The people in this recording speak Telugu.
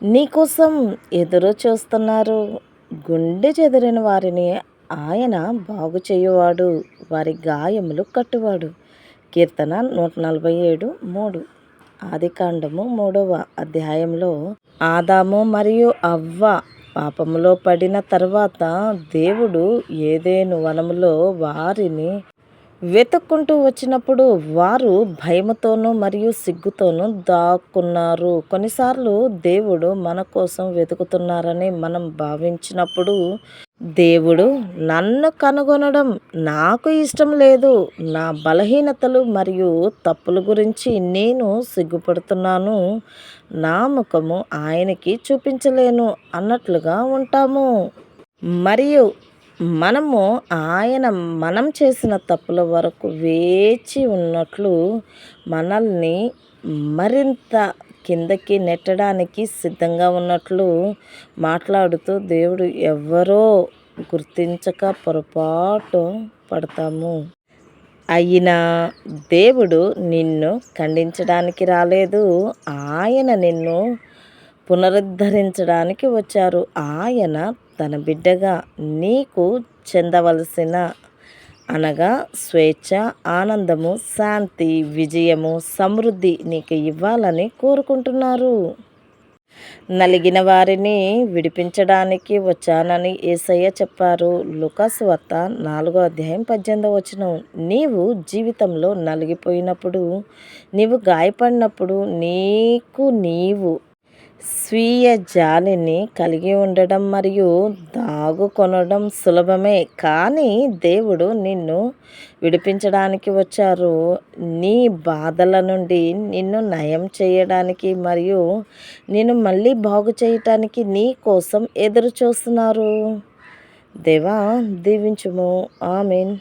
నీకోసం ఎదురు చూస్తున్నారు. గుండె చెదిరిన వారిని ఆయన బాగు చేయువాడు, వారి గాయములు కట్టువాడు. కీర్తన 147:3. ఆదికాండము 3వ అధ్యాయంలో ఆదాము మరియు అవ్వ పాపములో పడిన తర్వాత దేవుడు ఏదెను వనములో వారిని వెతుక్కుంటూ వచ్చినప్పుడు వారు భయముతోనూ మరియు సిగ్గుతోనూ దాక్కున్నారు. కొన్నిసార్లు దేవుడు మన కోసం వెతుకుతున్నారని మనం భావించినప్పుడు దేవుడు నన్ను కనుగొనడం నాకు ఇష్టం లేదు, నా బలహీనతలు మరియు తప్పుల గురించి నేను సిగ్గుపడుతున్నాను, నా ముఖము ఆయనకి చూపించలేను అన్నట్లుగా ఉంటాము. మరియు మనం చేసిన తప్పుల వరకు వేచి ఉన్నట్లు మనల్ని మరింత కిందకి నెట్టడానికి సిద్ధంగా ఉన్నట్లు మాట్లాడుతూ దేవుడు ఎవరో గుర్తించక పొరపాటు పడతాము. అయినా దేవుడు నిన్ను ఖండించడానికి రాలేదు, ఆయన నిన్ను పునరుద్ధరించడానికి వచ్చారు. ఆయన తన బిడ్డగా నీకు చెందవలసిన అనగా స్వేచ్ఛ, ఆనందము, శాంతి, విజయము, సమృద్ధి నీకు ఇవ్వాలని కోరుకుంటున్నారు. నలిగిన వారిని విడిపించడానికి వచ్చానని యేసయ్య చెప్పారు. లూకాసు సువార్త 4వ అధ్యాయం 18వ. నీవు జీవితంలో నలిగిపోయినప్పుడు, నీవు గాయపడినప్పుడు నీవు స్వీయ జాలిని కలిగి ఉండడం మరియు దాగుకొనడం సులభమే. కానీ దేవుడు నిన్ను విడిపించడానికి వచ్చారు. నీ బాధల నుండి నిన్ను నయం చేయడానికి మరియు నిన్ను మళ్ళీ బాగు చేయటానికి నీ కోసం ఎదురు చూస్తున్నారు. దేవా దీవించుము. ఆమేన్.